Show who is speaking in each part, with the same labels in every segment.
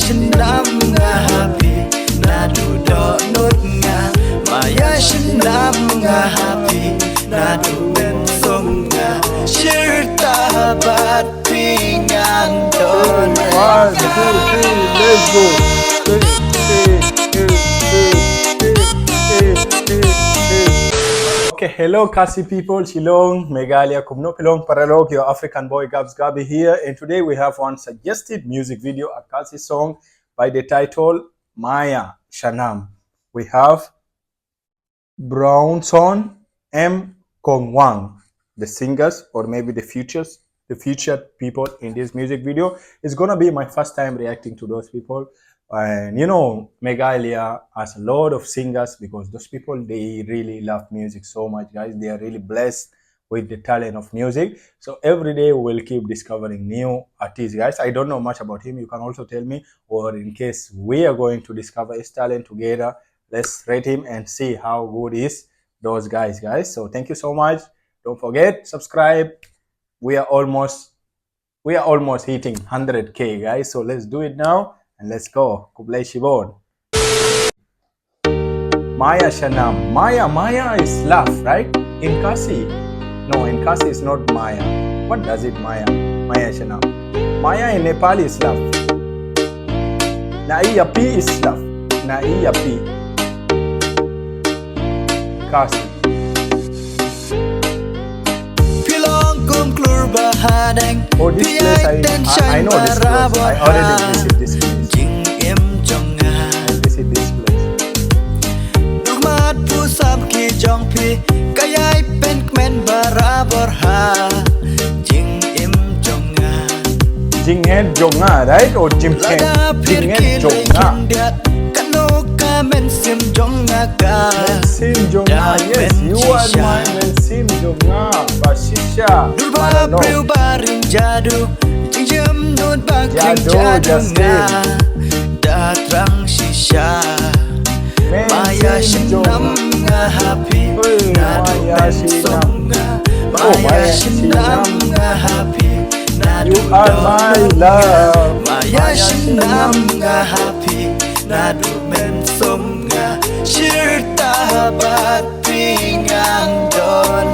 Speaker 1: Shynnam nga happy Nadu do not nga Maya Shynnam nga happy Nadu ben som nga Shirta bat pingan don
Speaker 2: 1, 2, 3, let's go. Okay, hello Khasi people, Shillong, Megalia, Kumno Pilong, Paralog, your African boy Gabs Gabi here, and today we have one suggested music video, a Khasi song by the title Maya Shynnam. We have Braunson and Kongwang, the singers or maybe the featured people in this music video. It's gonna be my first time reacting to those people. And you know, Megalia has a lot of singers because those people, they really love music so much, guys. They are really blessed with the talent of music. So every day we will keep discovering new artists, guys. I don't know much about him. You can also tell me, or in case we are going to discover his talent together, let's rate him and see how good is those guys. So thank you so much. Don't forget, subscribe. We are almost hitting 100k, guys. So let's do it now. And let's go. Kublai Shibon. Maya Shynnam. Maya is love, right? In Khasi. No, in Khasi is not Maya. What does it Maya? Maya Shynnam. Maya in Nepali is love. Naiyapi is love. Naiyapi. Khasi. Oh, this place I know this place. I already visit this place. I visit this place. Jing head jonga, right? Or Jim Ken? Jing head jonga. Sim jonga, yes, you are my Sim jonga. Bashisha. Jadu,
Speaker 1: Datrang shisha Maya Shynnam nga happy Nadu som nga Maya Shynnam nga happy
Speaker 2: You are my love.
Speaker 1: Maya Shynnam nga happy Nadu men som nga Shirta bat pingang don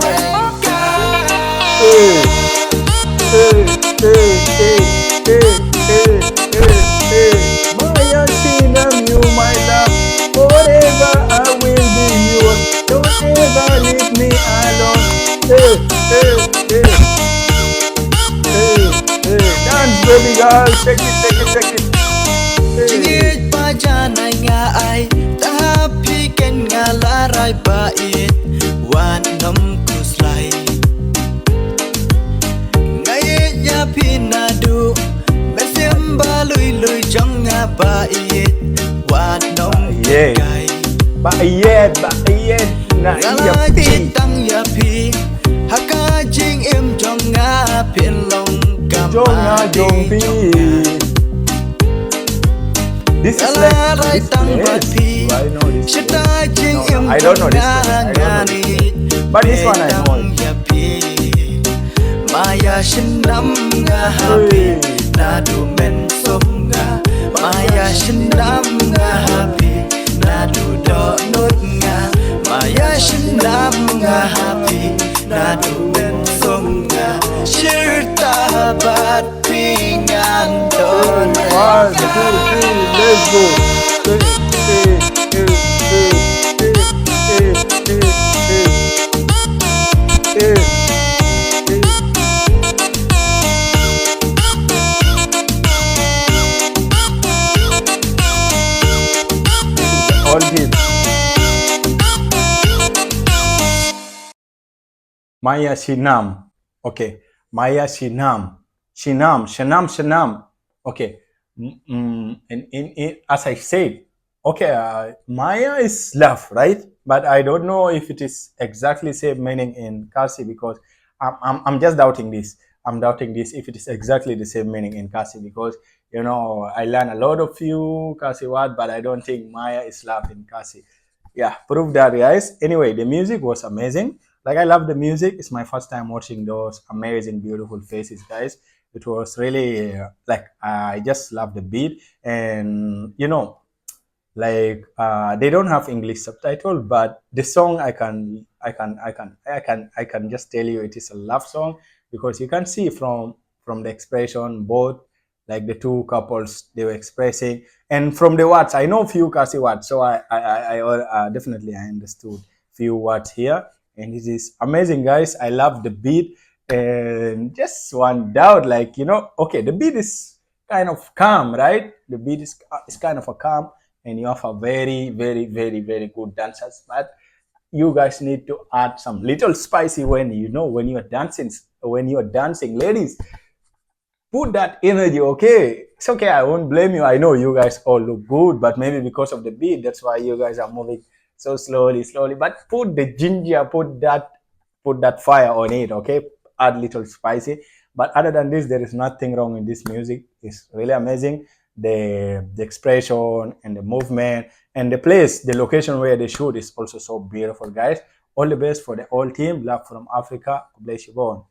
Speaker 2: Maya Shynnam, you my love. Forever I will be yours. Don't ever leave me alone. Dance, baby girl. Check it.
Speaker 1: Jingit pa janay nga ay Tahapi ken nga laray bait Wan nam kuslay Ngayit ya pinadu Mesimba luy jong nga bait Wan nam kay
Speaker 2: Bayet na yapi
Speaker 1: tang yapi Haka jing im jong nga pinlong
Speaker 2: Jongpi. This is like this place. I know this place. No, I don't know this place. But this one I know.
Speaker 1: Maya Shynnam nga happy Nadu men som nga Maya Shynnam nga happy Nadu do not nga Maya Shynnam nga happy Nadu men som nga Shirta bat pingan don
Speaker 2: 1, 2, 3, let's go. All good. Maya Shynnam. Okay. Maya Shynnam. Shynnam. Okay. As I said, okay, Maya is love, right? But I don't know if it is exactly same meaning in Khasi because I'm just doubting this. I'm doubting this if it is exactly the same meaning in Khasi because you know I learn a lot of few Khasi words, but I don't think Maya is love in Khasi. Yeah, prove that, guys. Anyway, the music was amazing. Like I love the music. It's my first time watching those amazing, beautiful faces, guys. It was really like I just love the beat, and like they don't have English subtitle, but the song I can just tell you it is a love song, because you can see from the expression, both like the two couples they were expressing, and from the words I know few Khasi words, so definitely I understood few words here, and it is amazing, guys. I love the beat, and just one doubt, like okay, the beat is kind of calm, right? The beat is kind of a calm, and you have a very, very, very, very good dancers. But you guys need to add some little spicy when you're dancing. When you're dancing, ladies, put that energy. Okay, it's okay. I won't blame you. I know you guys all look good, but maybe because of the beat, that's why you guys are moving so slowly, slowly. But put the ginger, put that fire on it. Okay, add little spicy. But other than this, there is nothing wrong in this music. It's really amazing. The expression and the movement and the place, the location where they shoot is also so beautiful, guys. All the best for the whole team. Love from Africa. Bless you, born.